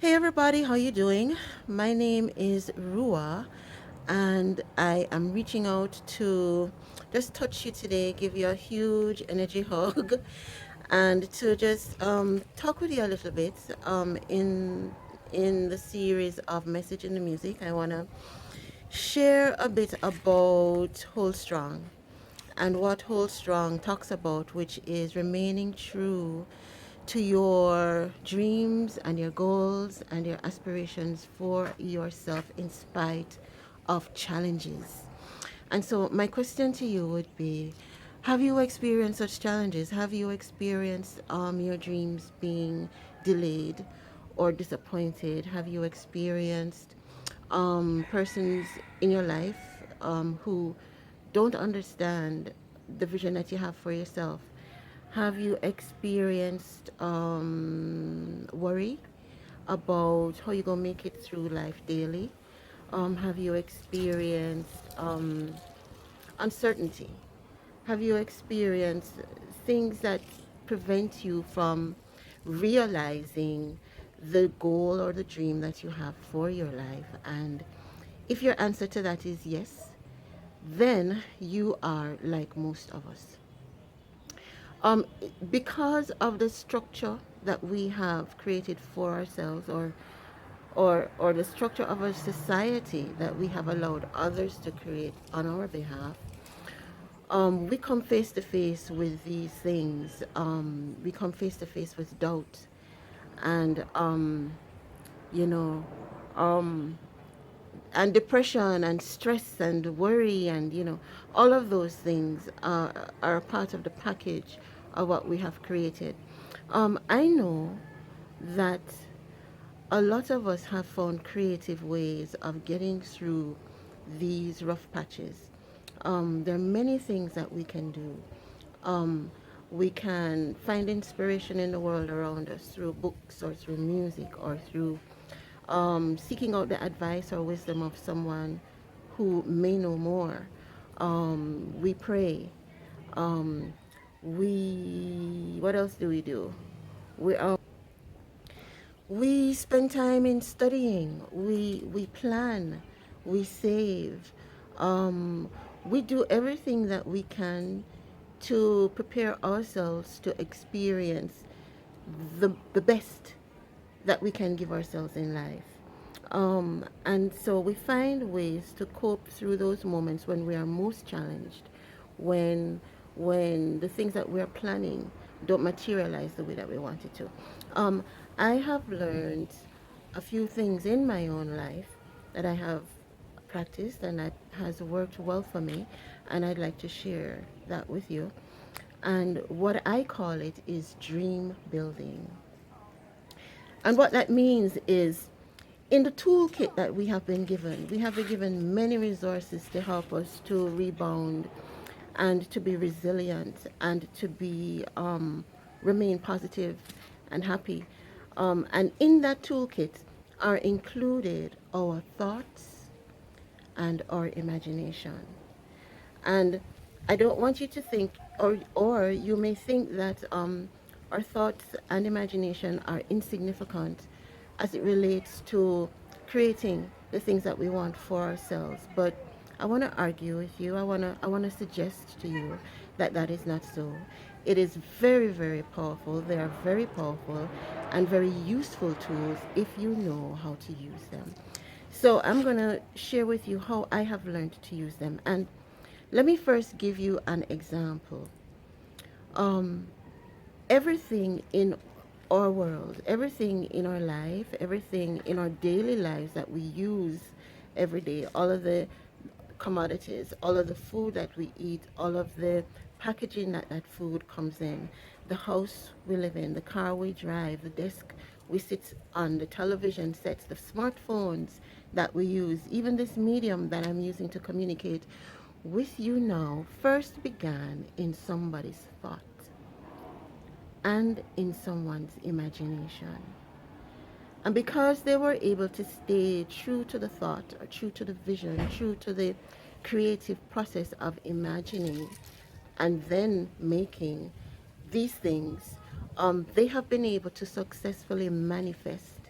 Hey everybody, how you doing? My name is Ruach, and I am reaching out to just touch you today, give you a huge energy hug, and to just talk with you a little bit. In the series of Message in the Music, I wanna share a bit about Hold Strong and what Hold Strong talks about, which is remaining true to your dreams and your goals and your aspirations for yourself in spite of challenges. And so, my question to you would be, have you experienced such challenges? Have you experienced your dreams being delayed or disappointed? Have you experienced persons in your life who don't understand the vision that you have for yourself? Have you experienced worry about how you're gonna make it through life daily? Have you experienced uncertainty? Have you experienced things that prevent you from realizing the goal or the dream that you have for your life? And if your answer to that is yes, then you are like most of us. Um, because of the structure that we have created for ourselves, or the structure of a society that we have allowed others to create on our behalf, we come face to face with these things. We come face to face with doubt and you know, um, and depression and stress and worry and all of those things are a part of the package of what we have created. I know that a lot of us have found creative ways of getting through these rough patches. There are many things that we can do. Um, we can find inspiration in the world around us through books or through music or through seeking out the advice or wisdom of someone who may know more. We pray. Um, what else do we do? We we spend time in studying. We plan. We save. Um, we do everything that we can to prepare ourselves to experience the best that we can give ourselves in life. And so we find ways to cope through those moments when we are most challenged, when when the things that we're planning don't materialize the way that we want it to. Um, I have learned a few things in my own life that I have practiced and that has worked well for me, and I'd like to share that with you. And what I call it is dream building. And what that means is, in the toolkit that we have been given many resources to help us to rebound and to be resilient and to be remain positive and happy. And in that toolkit are included our thoughts and our imagination. And I don't want you to think, or you may think that our thoughts and imagination are insignificant as it relates to creating the things that we want for ourselves. But I want to argue with you. I want to suggest to you that that is not so. It is very, very powerful. They are very powerful and very useful tools if you know how to use them. So I'm going to share with you how I have learned to use them. And let me first give you an example. Um, Everything in our world, everything in our life, everything in our daily lives that we use every day, all of the commodities, all of the food that we eat, all of the packaging that that food comes in, the house we live in, the car we drive, the desk we sit on, the television sets, the smartphones that we use, even this medium that I'm using to communicate with you now, first began in somebody's thought and in someone's imagination. And because they were able to stay true to the thought, or true to the vision, true to the creative process of imagining and then making these things, they have been able to successfully manifest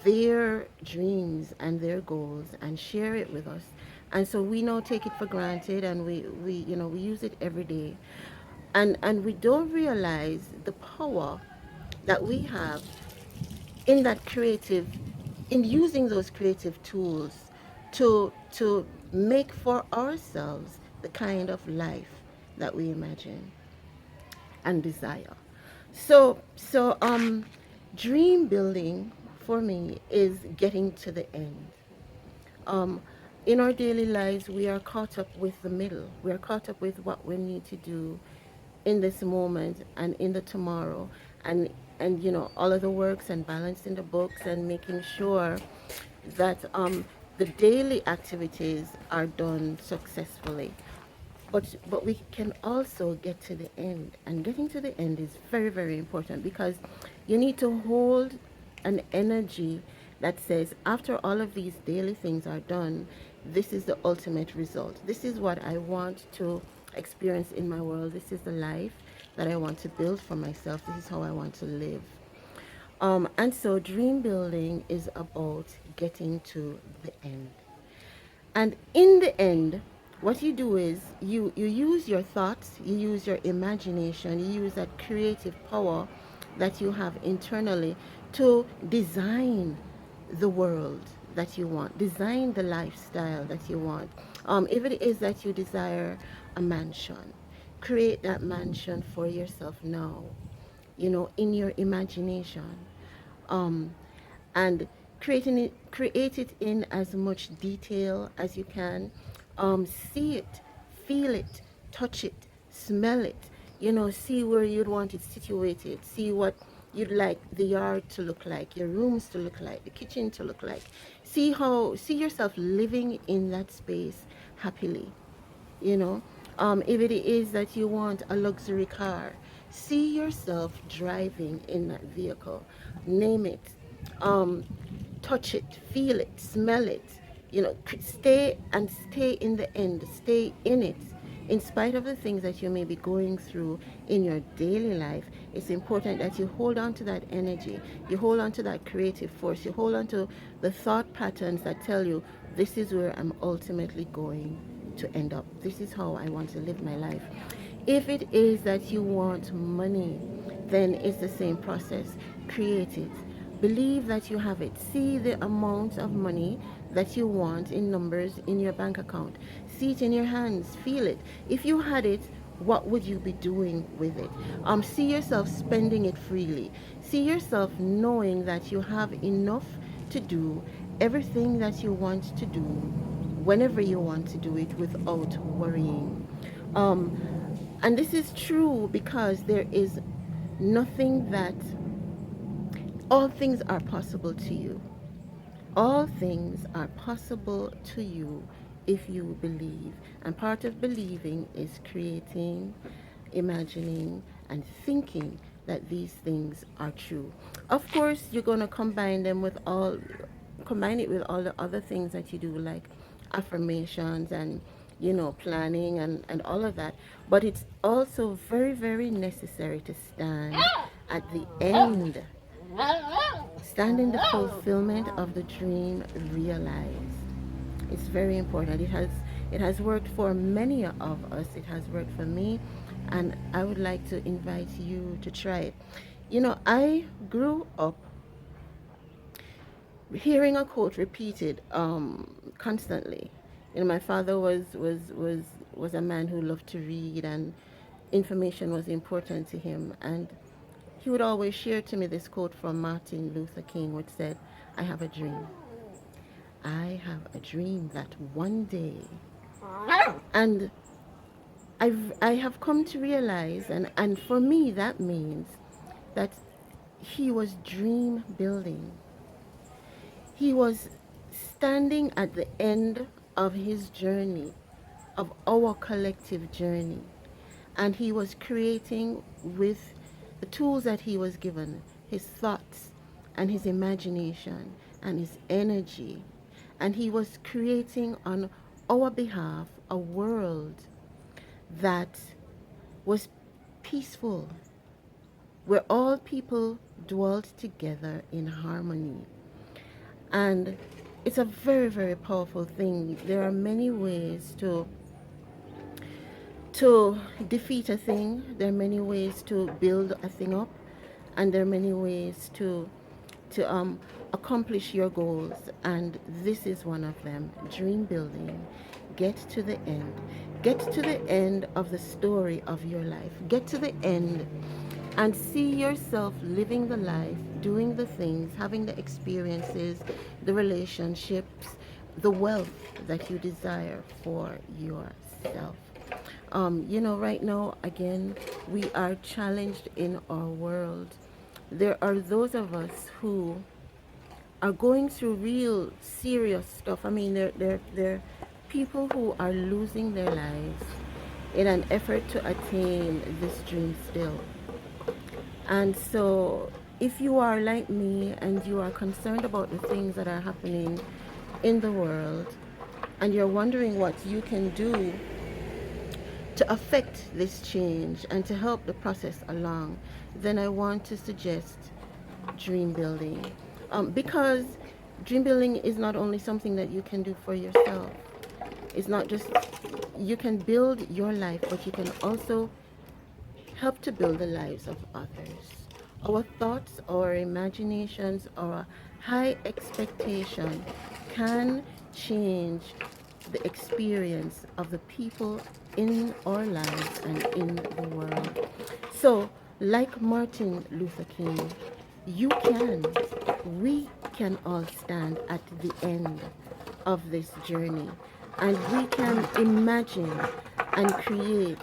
their dreams and their goals and share it with us. And so we now take it for granted, and we use it every day. And we don't realize the power that we have in that creative, in using those creative tools to make for ourselves the kind of life that we imagine and desire. So dream building for me is getting to the end. um, in our daily lives, we are caught up with the middle. We are caught up with what we need to do in this moment and in the tomorrow, and all of the works and balancing the books and making sure that the daily activities are done successfully. But we can also get to the end, and getting to the end is very, very important, because you need to hold an energy that says, after all of these daily things are done, this is the ultimate result. This is what I want to experience in my world. This is the life that I want to build for myself. This is how I want to live. And so dream building is about getting to the end. And in the end, what you do is you use your thoughts, you use your imagination, you use that creative power that you have internally to design the world that you want, design the lifestyle that you want. If it is that you desire a mansion, create that mansion for yourself now, in your imagination, um, and create it in as much detail as you can. See it, feel it, touch it, smell it. See where you'd want it situated. See what you'd like the yard to look like, your rooms to look like, the kitchen to look like. See yourself living in that space happily you know if it is that you want a luxury car, see yourself driving in that vehicle. Name it, um, touch it, feel it, smell it. Stay in the end, stay in it. In spite of the things that you may be going through in your daily life, it's important that you hold on to that energy, you hold on to that creative force, you hold on to the thought patterns that tell you, this is where I'm ultimately going to end up. This is how I want to live my life. If it is that you want money, then it's the same process. Create it. Believe that you have it. See the amount of money that you want in numbers in your bank account. See it in your hands. Feel it. If you had it, what would you be doing with it? See yourself spending it freely. See yourself knowing that you have enough to do everything that you want to do whenever you want to do it without worrying. Um, and this is true because there is nothing that, all things are possible to you. All things are possible to you if you believe. And part of believing is creating, imagining, and thinking that these things are true. Of course, you're going to combine it with all the other things that you do, like affirmations and planning and all of that. But it's also very, very necessary to stand at the end, stand in the fulfillment of the dream realized. It's very important. It has worked for many of us. It has worked for me, and I would like to invite you to try it. I grew up hearing a quote repeated constantly. My father was a man who loved to read, and information was important to him. And he would always share to me this quote from Martin Luther King, which said, "I have a dream. I have a dream that one day," and I have come to realize, and for me that means that he was dream building. He was standing at the end of his journey, of our collective journey, and he was creating with the tools that he was given, his thoughts and his imagination and his energy. And he was creating on our behalf a world that was peaceful, where all people dwelt together in harmony. And it's a very, very powerful thing. There are many ways to defeat a thing. There are many ways to build a thing up, and there are many ways to accomplish your goals. And this is one of them: dream building. Get to the end. Get to the end of the story of your life. Get to the end and see yourself living the life, doing the things, having the experiences, the relationships, the wealth that you desire for yourself. Right now, again, we are challenged in our world. There are those of us who are going through real serious stuff. I mean, they're people who are losing their lives in an effort to attain this dream still. And so, if you are like me and you are concerned about the things that are happening in the world, and you're wondering what you can do to affect this change and to help the process along, then I want to suggest dream building. Because dream building is not only something that you can do for yourself, it's not just you can build your life, but you can also help to build the lives of others. Our thoughts, our imaginations, our high expectation can change the experience of the people in our lives and in the world. So, like Martin Luther King, you can, we can all stand at the end of this journey, and we can imagine and create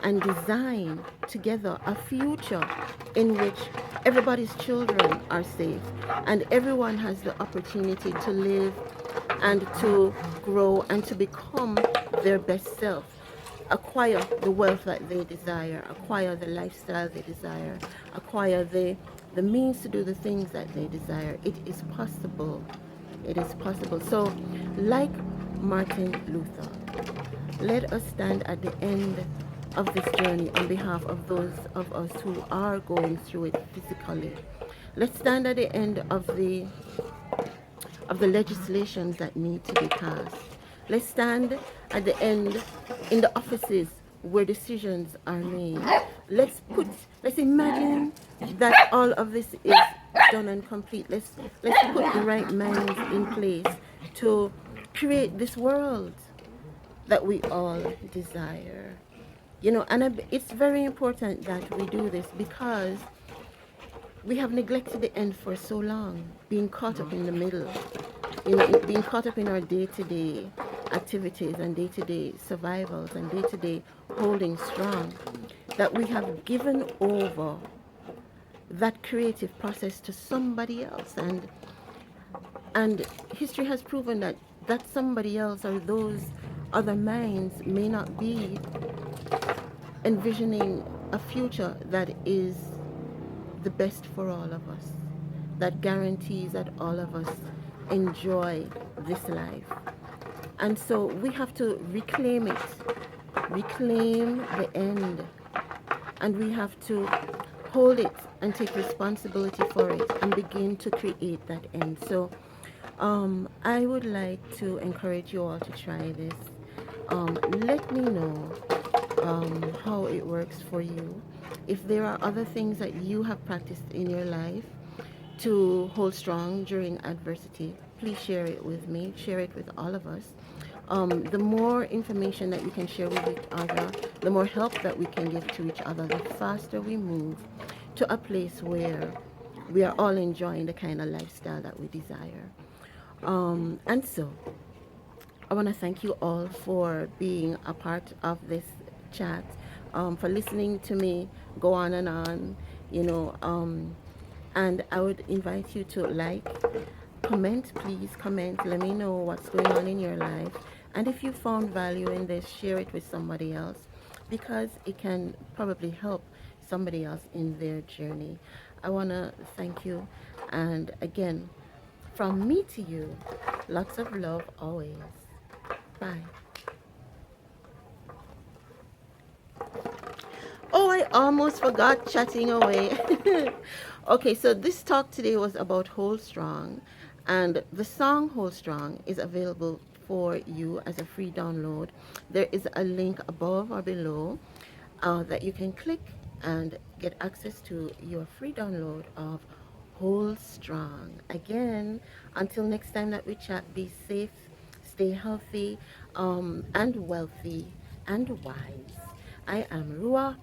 and design together a future in which everybody's children are safe and everyone has the opportunity to live and to grow and to become their best self, acquire the wealth that they desire, acquire the lifestyle they desire, acquire the means to do the things that they desire. It is possible. It is possible. So, like Martin Luther, let us stand at the end of this journey on behalf of those of us who are going through it physically. Let's stand at the end of the legislations that need to be passed. Let's stand at the end in the offices where decisions are made. Let's imagine that all of this is done and complete. Let's put the right minds in place to create this world that we all desire. And it's very important that we do this because we have neglected the end for so long, being caught up in the middle, being caught up in our day-to-day activities and day-to-day survivals and day-to-day holding strong, that we have given over that creative process to somebody else. And history has proven that somebody else or those other minds may not be envisioning a future that is the best for all of us, that guarantees that all of us enjoy this life. And so we have to reclaim it, reclaim the end, and we have to hold it and take responsibility for it and begin to create that end. So I would like to encourage you all to try this. Let me know how it works for you. If there are other things that you have practiced in your life to hold strong during adversity, please share it with me, share it with all of us. The more information that you can share with each other, the more help that we can give to each other, the faster we move to a place where we are all enjoying the kind of lifestyle that we desire. And so, I want to thank you all for being a part of this chat, for listening to me go on and on, and I would invite you to comment, please comment, let me know what's going on in your life. And if you found value in this, share it with somebody else because it can probably help somebody else in their journey. I want to thank you. And again, from me to you, lots of love always. Bye. Oh, I almost forgot chatting away. Okay, so this talk today was about Hold Strong. And the song Hold Strong is available for you as a free download. There is a link above or below that you can click and get access to your free download of Hold Strong. Again, until next time that we chat, be safe, stay healthy, and wealthy and wise. I am Ruach